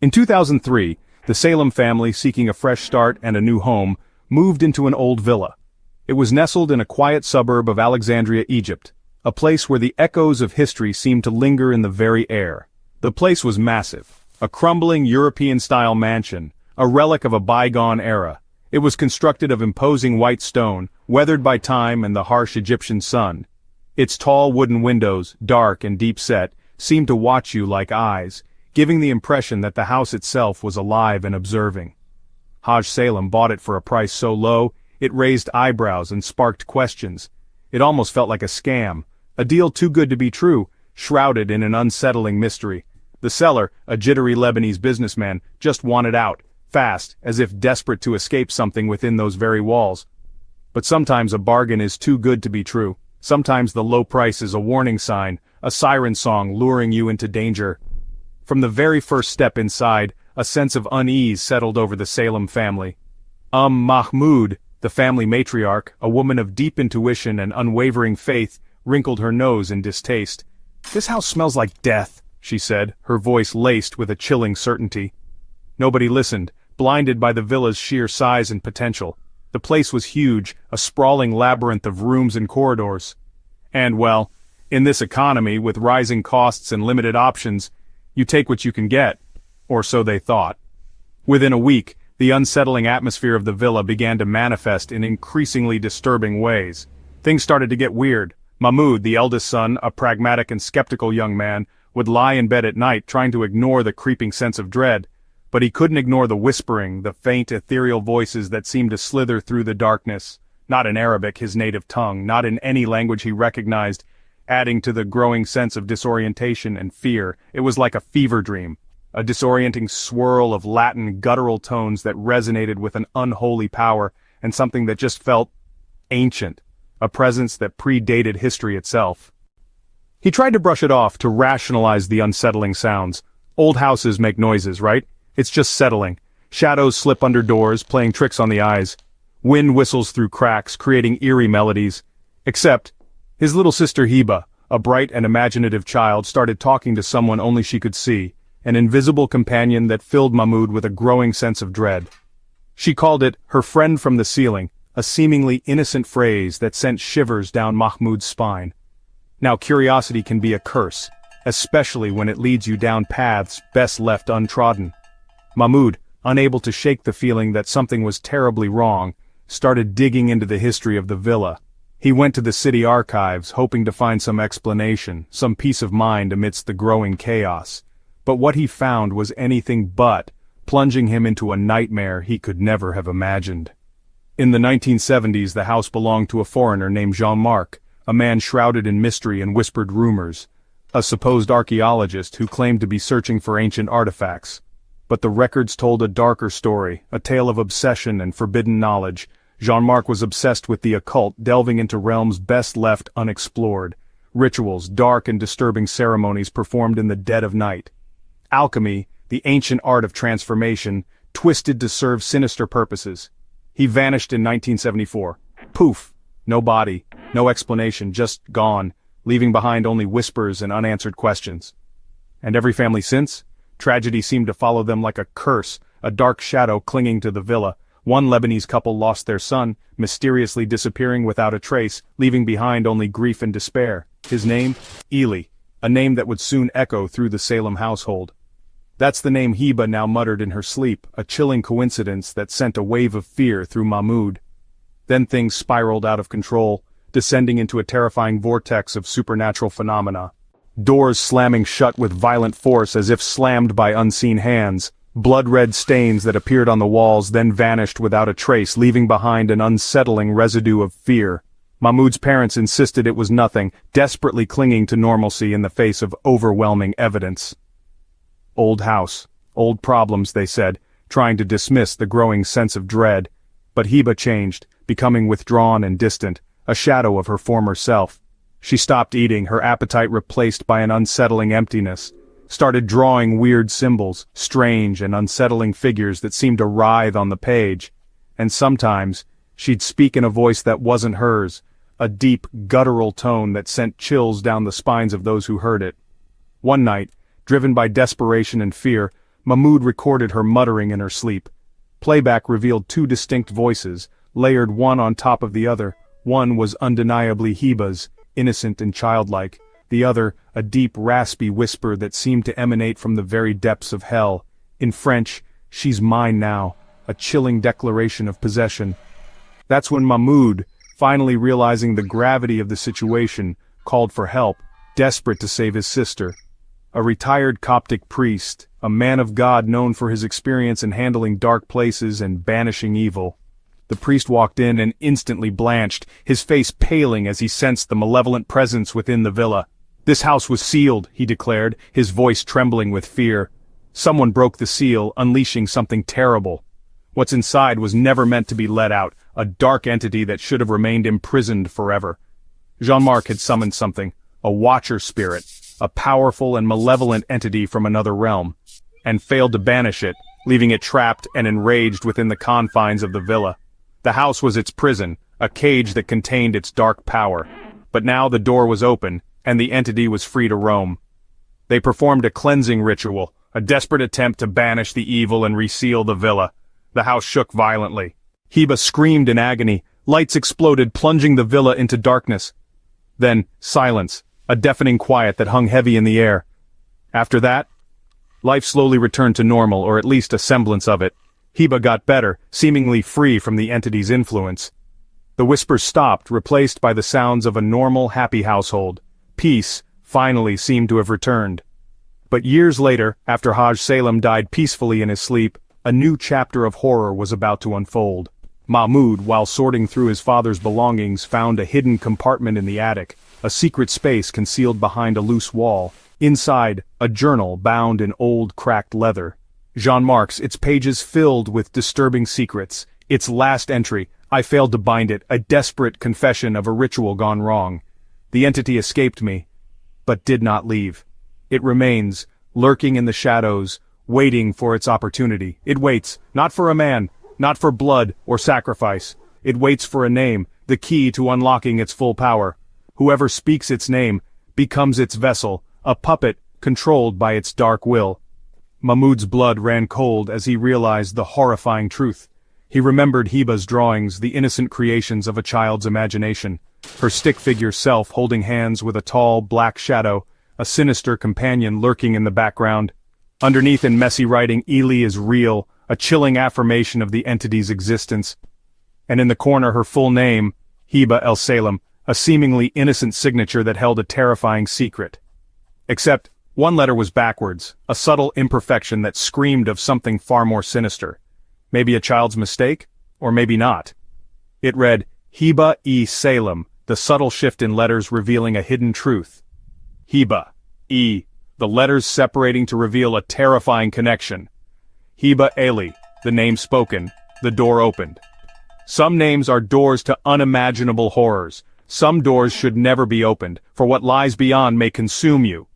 In 2003, the Salem family, seeking a fresh start and a new home, moved into an old villa. It was nestled in a quiet suburb of Alexandria, Egypt, a place where the echoes of history seemed to linger in the very air. The place was massive, a crumbling European-style mansion, a relic of a bygone era. It was constructed of imposing white stone, weathered by time and the harsh Egyptian sun. Its tall wooden windows, dark and deep-set, seemed to watch you like eyes, giving the impression that the house itself was alive and observing. Haj Salem bought it for a price so low, it raised eyebrows and sparked questions. It almost felt like a scam, a deal too good to be true, shrouded in an unsettling mystery. The seller, a jittery Lebanese businessman, just wanted out, fast, as if desperate to escape something within those very walls. But sometimes a bargain is too good to be true. Sometimes the low price is a warning sign, a siren song luring you into danger. From the very first step inside, a sense of unease settled over the Salem family. Mahmoud, the family matriarch, a woman of deep intuition and unwavering faith, wrinkled her nose in distaste. "This house smells like death," she said, her voice laced with a chilling certainty. Nobody listened, blinded by the villa's sheer size and potential. The place was huge, a sprawling labyrinth of rooms and corridors. And well, in this economy with rising costs and limited options, you take what you can get. Or so they thought. Within a week, the unsettling atmosphere of the villa began to manifest in increasingly disturbing ways. Things started to get weird. Mahmoud, the eldest son, a pragmatic and skeptical young man, would lie in bed at night trying to ignore the creeping sense of dread. But he couldn't ignore the whispering, the faint ethereal voices that seemed to slither through the darkness. Not in Arabic, his native tongue, not in any language he recognized, adding to the growing sense of disorientation and fear. It was like a fever dream, a disorienting swirl of Latin guttural tones that resonated with an unholy power, and something that just felt ancient, a presence that predated history itself. He tried to brush it off, to rationalize the unsettling sounds. Old houses make noises, right? It's just settling. Shadows slip under doors, playing tricks on the eyes. Wind whistles through cracks, creating eerie melodies. Except, his little sister Hiba, a bright and imaginative child, started talking to someone only she could see, an invisible companion that filled Mahmoud with a growing sense of dread. She called it her friend from the ceiling, a seemingly innocent phrase that sent shivers down Mahmoud's spine. Now curiosity can be a curse, especially when it leads you down paths best left untrodden. Mahmoud, unable to shake the feeling that something was terribly wrong, started digging into the history of the villa. He went to the city archives, hoping to find some explanation, some peace of mind amidst the growing chaos. But what he found was anything but, plunging him into a nightmare he could never have imagined. In the 1970s, the house belonged to a foreigner named Jean-Marc, a man shrouded in mystery and whispered rumors, a supposed archaeologist who claimed to be searching for ancient artifacts. But the records told a darker story, a tale of obsession and forbidden knowledge. Jean-Marc was obsessed with the occult, delving into realms best left unexplored. Rituals, dark and disturbing ceremonies performed in the dead of night. Alchemy, the ancient art of transformation, twisted to serve sinister purposes. He vanished in 1974. Poof! No body, no explanation, just gone, leaving behind only whispers and unanswered questions. And every family since? Tragedy seemed to follow them like a curse, a dark shadow clinging to the villa. One Lebanese couple lost their son, mysteriously disappearing without a trace, leaving behind only grief and despair. His name? Eli, a name that would soon echo through the Salem household. That's the name Hiba now muttered in her sleep, a chilling coincidence that sent a wave of fear through Mahmoud. Then things spiraled out of control, descending into a terrifying vortex of supernatural phenomena. Doors slamming shut with violent force as if slammed by unseen hands. Blood-red stains that appeared on the walls then vanished without a trace, leaving behind an unsettling residue of fear. Mahmoud's parents insisted it was nothing, desperately clinging to normalcy in the face of overwhelming evidence. Old house, old problems, they said, trying to dismiss the growing sense of dread. But Hiba changed, becoming withdrawn and distant, a shadow of her former self. She stopped eating, her appetite replaced by an unsettling emptiness. Started drawing weird symbols, strange and unsettling figures that seemed to writhe on the page. And sometimes, she'd speak in a voice that wasn't hers, a deep, guttural tone that sent chills down the spines of those who heard it. One night, driven by desperation and fear, Mahmoud recorded her muttering in her sleep. Playback revealed two distinct voices, layered one on top of the other. One was undeniably Hiba's, innocent and childlike. The other, a deep raspy whisper that seemed to emanate from the very depths of hell. In French, "She's mine now," a chilling declaration of possession. That's when Mahmoud, finally realizing the gravity of the situation, called for help, desperate to save his sister. A retired Coptic priest, a man of God known for his experience in handling dark places and banishing evil. The priest walked in and instantly blanched, his face paling as he sensed the malevolent presence within the villa. "This house was sealed," he declared, his voice trembling with fear. "Someone broke the seal, unleashing something terrible. What's inside was never meant to be let out, a dark entity that should have remained imprisoned forever." Jean-Marc had summoned something, a watcher spirit, a powerful and malevolent entity from another realm, and failed to banish it, leaving it trapped and enraged within the confines of the villa. The house was its prison, a cage that contained its dark power. But now the door was open, and the entity was free to roam. They performed a cleansing ritual, a desperate attempt to banish the evil and reseal the villa. The house shook violently. Hiba screamed in agony, lights exploded, plunging the villa into darkness. Then, silence, a deafening quiet that hung heavy in the air. After that, life slowly returned to normal, or at least a semblance of it. Hiba got better, seemingly free from the entity's influence. The whispers stopped, replaced by the sounds of a normal, happy household. Peace, finally, seemed to have returned. But years later, after Haj Salem died peacefully in his sleep, a new chapter of horror was about to unfold. Mahmoud, while sorting through his father's belongings, found a hidden compartment in the attic, a secret space concealed behind a loose wall. Inside, a journal bound in old, cracked leather. Jean-Marc's, its pages filled with disturbing secrets. Its last entry, "I failed to bind it," a desperate confession of a ritual gone wrong. "The entity escaped me, but did not leave. It remains, lurking in the shadows, waiting for its opportunity. It waits, not for a man, not for blood or sacrifice. It waits for a name, the key to unlocking its full power. Whoever speaks its name becomes its vessel, a puppet controlled by its dark will." Mahmoud's blood ran cold as he realized the horrifying truth. He remembered Hiba's drawings, the innocent creations of a child's imagination. Her stick-figure self holding hands with a tall, black shadow, a sinister companion lurking in the background. Underneath in messy writing, "Eli is real," a chilling affirmation of the entity's existence. And in the corner her full name, Hiba El Salem, a seemingly innocent signature that held a terrifying secret. Except, one letter was backwards, a subtle imperfection that screamed of something far more sinister. Maybe a child's mistake, or maybe not. It read, Hiba E. Salem, the subtle shift in letters revealing a hidden truth. Hiba, E, the letters separating to reveal a terrifying connection. Hiba Eli, the name spoken, the door opened. Some names are doors to unimaginable horrors. Some doors should never be opened, for what lies beyond may consume you.